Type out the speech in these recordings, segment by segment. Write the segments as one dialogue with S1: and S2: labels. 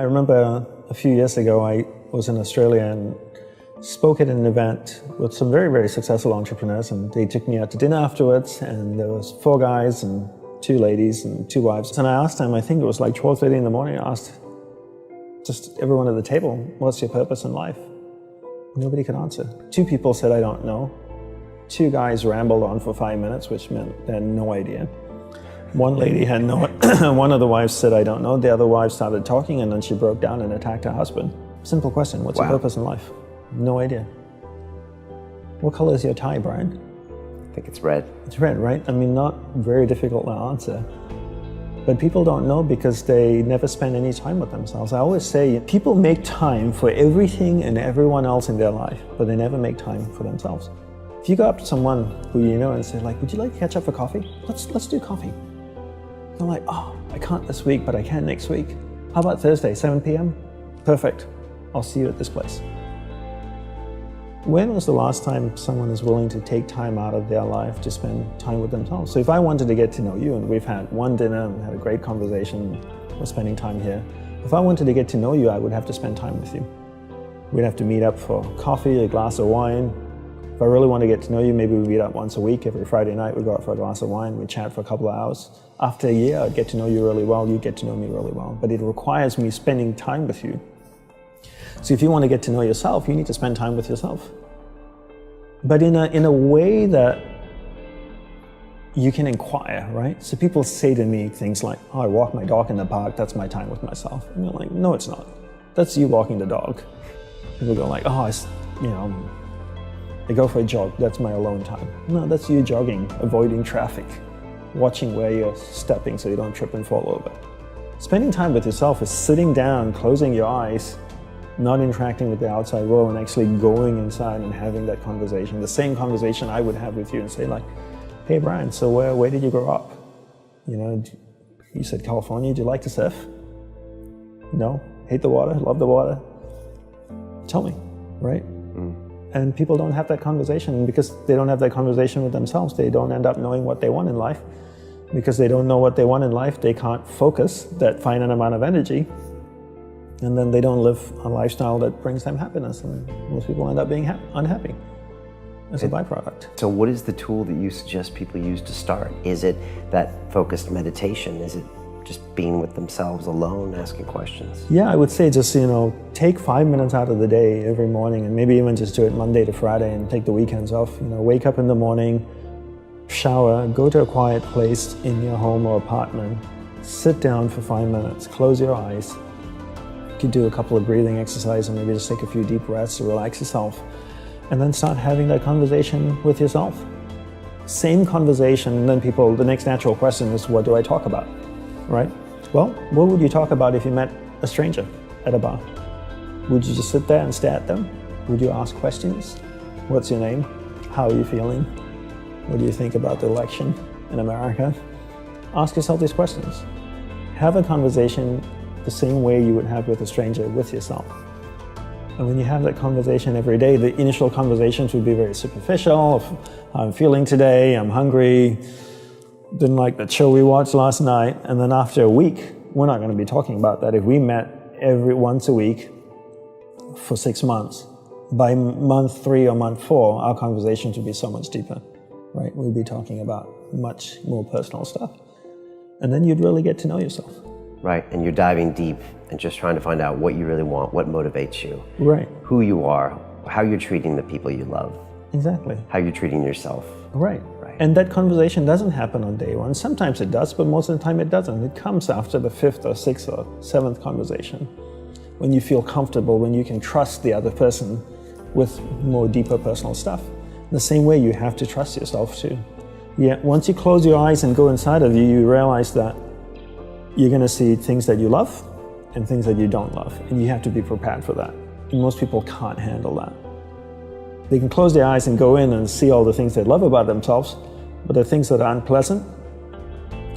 S1: I remember a few years ago, I was in Australia and spoke at an event with some very, very successful entrepreneurs, and they took me out to dinner afterwards, and there was 4 guys and 2 ladies and 2 wives. And I asked them, I think it was like 12:30 in the morning, I asked just everyone at the table, what's your purpose in life? Nobody could answer. 2 people said, I don't know. 2 guys rambled on for 5 minutes, which meant they had no idea. One lady had no, one of the wives said, I don't know. The other wife started talking, and then she broke down and attacked her husband. Simple question, what's your purpose in life? No idea. What color is your tie, Brian?
S2: I think it's red.
S1: It's red, right? I mean, not very difficult to answer. But people don't know because they never spend any time with themselves. I always say, people make time for everything and everyone else in their life, but they never make time for themselves. If you go up to someone who you know and say, like, would you like to catch up for coffee? Let's do coffee. They're like, oh, I can't this week, but I can next week. How about Thursday, 7 p.m.? Perfect. I'll see you at this place. When was the last time someone is willing to take time out of their life to spend time with themselves? So if I wanted to get to know you, and we've had one dinner and had a great conversation, we're spending time here. If I wanted to get to know you, I would have to spend time with you. We'd have to meet up for coffee, a glass of wine. If I really want to get to know you, maybe we meet up once a week. Every Friday night, we go out for a glass of wine, we chat for a couple of hours. After a year, I'd get to know you really well, you get to know me really well. But it requires me spending time with you. So if you want to get to know yourself, you need to spend time with yourself. But in a way that you can inquire, right? So people say to me things like, oh, I walk my dog in the park, that's my time with myself. And you're like, no, it's not. That's you walking the dog. People go like, oh, I go for a jog, that's my alone time. No, that's you jogging, avoiding traffic, watching where you're stepping so you don't trip and fall over. Spending time with yourself is sitting down, closing your eyes, not interacting with the outside world, and actually going inside and having that conversation. The same conversation I would have with you and say like, hey Brian, so where did you grow up? You know, you said California, do you like to surf? No? Hate the water? Love the water? Tell me, right? And people don't have that conversation, and because they don't have that conversation with themselves, they don't end up knowing what they want in life. Because they don't know what they want in life, they can't focus that finite amount of energy, and then they don't live a lifestyle that brings them happiness, and most people end up being unhappy as a byproduct.
S2: So what is the tool that you suggest people use to start? Is it that focused meditation? Is it just being with themselves alone, asking questions?
S1: Yeah, I would say just, take 5 minutes out of the day every morning, and maybe even just do it Monday to Friday and take the weekends off. Wake up in the morning, shower, go to a quiet place in your home or apartment, sit down for 5 minutes, close your eyes. You could do a couple of breathing exercises and maybe just take a few deep breaths to relax yourself, and then start having that conversation with yourself. Same conversation, and then the next natural question is, what do I talk about? Right? Well, what would you talk about if you met a stranger at a bar? Would you just sit there and stare at them? Would you ask questions? What's your name? How are you feeling? What do you think about the election in America? Ask yourself these questions. Have a conversation the same way you would have with a stranger with yourself. And when you have that conversation every day, the initial conversations would be very superficial. Of how I'm feeling today, I'm hungry, didn't like the show we watched last night. And then after a week, we're not going to be talking about that. If we met once a week for 6 months, by month 3 or month 4, our conversations would be so much deeper, right? We'd be talking about much more personal stuff. And then you'd really get to know yourself.
S2: Right, and you're diving deep and just trying to find out what you really want, what motivates you.
S1: Right.
S2: Who you are, how you're treating the people you love.
S1: Exactly.
S2: How you're treating yourself.
S1: Right. And that conversation doesn't happen on day one. Sometimes it does, but most of the time it doesn't. It comes after the 5th or 6th or 7th conversation, when you feel comfortable, when you can trust the other person with more deeper personal stuff. The same way you have to trust yourself too. Yeah, once you close your eyes and go inside of you, you realize that you're going to see things that you love and things that you don't love, and you have to be prepared for that. And most people can't handle that. They can close their eyes and go in and see all the things they love about themselves, but the things that are unpleasant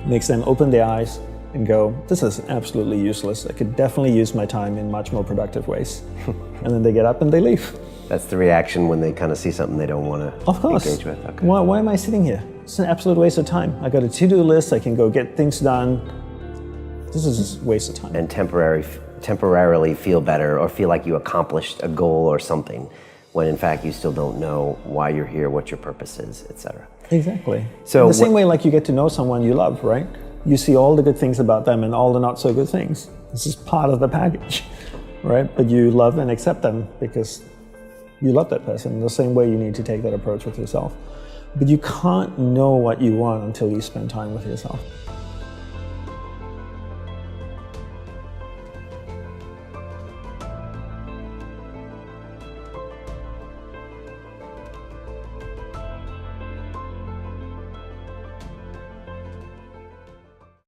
S1: makes them open their eyes and go, this is absolutely useless. I could definitely use my time in much more productive ways. And then they get up and they leave.
S2: That's the reaction when they kind of see something they don't want to engage with. Okay.
S1: Why am I sitting here? It's an absolute waste of time. I got a to-do list, I can go get things done. This is just a waste of time.
S2: And temporary temporarily feel better or feel like you accomplished a goal or something, when in fact you still don't know why you're here, what your purpose is, etc.
S1: Exactly.
S2: So
S1: the same way like you get to know someone you love, right? You see all the good things about them and all the not so good things. This is part of the package, right? But you love and accept them because you love that person. The same way you need to take that approach with yourself. But you can't know what you want until you spend time with yourself.